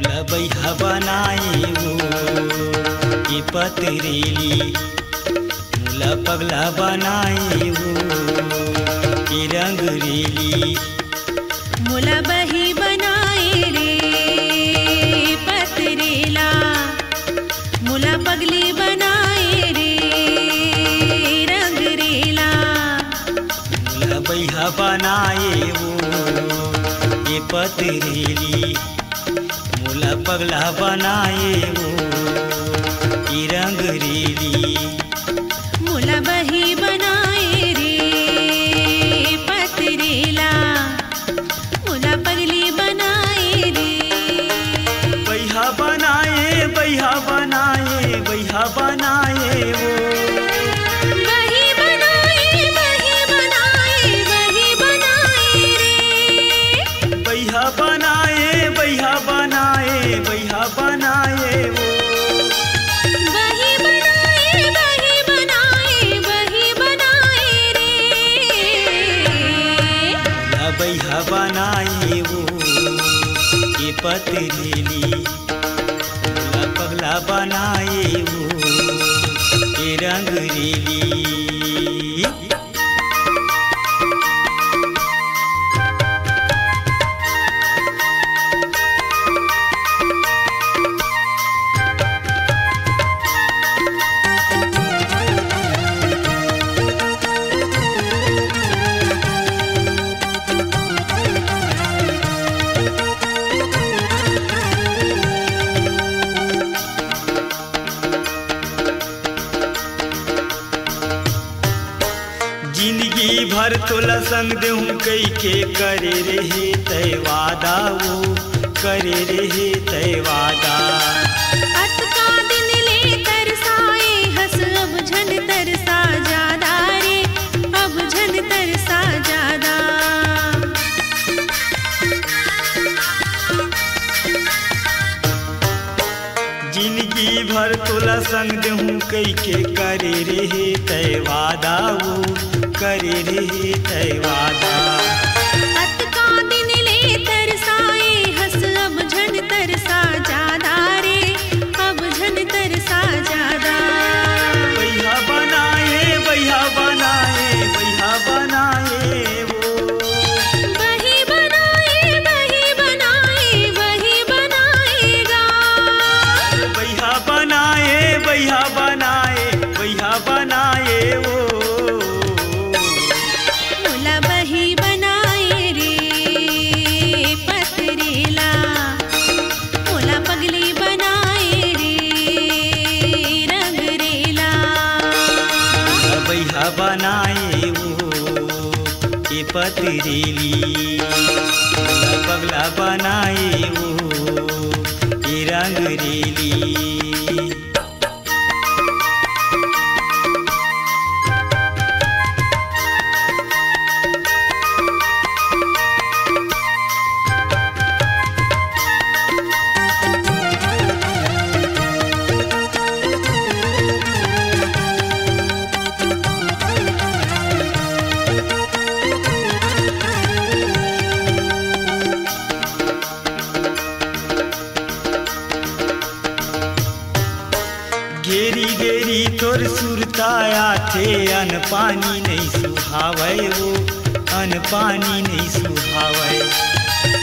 बैहा बनाए वो ये पतरेली मुला पगला बनाए वो ये रंगरेली मुला बही बनाए रे पतरेला मुला पगली बनाए रे रंगरेला मुला बैहा बनाए वो ये पतरेली मुला पगला बनाए वो ये रंगरेली मुला बही बनाए रे पतरेला मुला पगली बनाए रे बैहा बनाए बैहा बनाए बैहा बनाए वो बही बनाए रे बैहा बनाए बैहा बनाए बैहा बनाए वो बही बनाए रे बैहा बनाए वो ये पतरेली मुला पगला बनाए वो ये रंगरेली। जिंदगी भर तोला संग देहूँ कई के करे रहे तय वादा वो करे रहे तय वादा अटका दिन ले तरसाए हंस अब झन तरसा ज्यादा रे अब झन तरसा ज्यादा जिंदगी भर तोला संग देहूँ कई के करे रहे तय वादा वो करे रहे तय वादा अटका दिन ले तरसाए हंस अब झन तरसा ज्यादा रे अब झन तरसा ज्यादा बैहा बनाए बैहा बनाए बैहा बनाए वो बही बनाएगा बैहा बनाए बैहा बनाए बैहा बनाए वो मुला बही बनाए रे पतरेला मुला पगली बनाए रे रंगरेला बैहा बनाए वो ये पतरेली मुला पगला बनाए वो ये रंगरेली। घेरी घेरी तोर सुरताया थे अन पानी नहीं सुहावे वो अन पानी नहीं सुहावे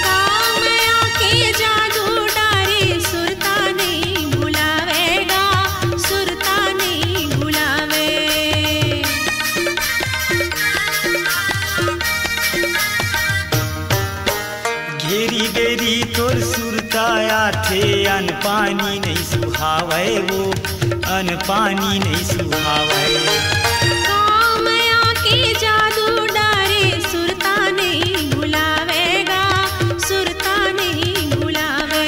कामया के जादू डारे सुरता नहीं भुलावेगा सुरता नहीं भुलावे घेरी घेरी तोर सुरताया थे अन पानी नहीं सुहावे वो अन पानी नहीं सुहावे कामया के जादू डारे सुरता नहीं भुलावेगा सुरता नहीं भुलावे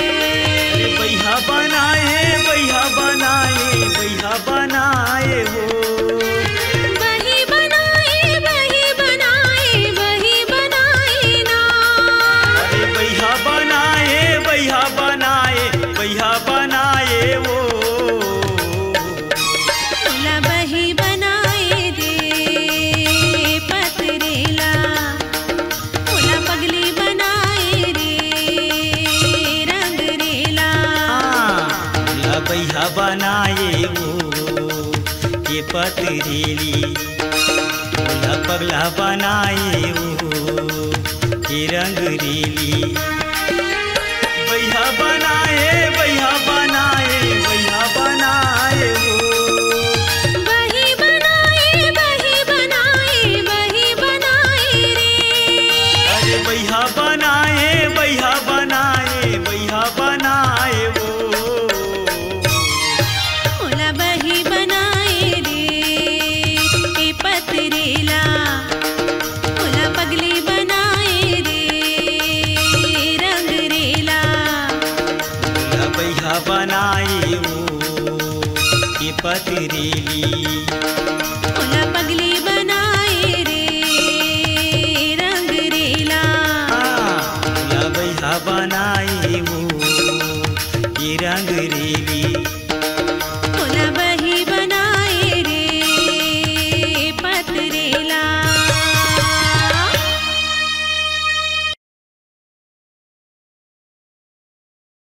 बैहा बनाए बैहा बनाए बैहा बनाए वो बही बनाए ना अरे बैहा बनाए बैहा बनाए बैहा बनाए वो मुला बही बना बनाए वो ये पतरेली भोला पगला बनाए वो ये रंगरेली भैया बनाए भैया बनाए भैया बनाए वो वही बनाए रे। अरे भैया बनाए भैया बनाए भैया बनाए वो भोला वही बनाए रे ए पतरेला भोला पगली बनाए रे रंगरेला। भैया बनाए वो ये पतरेली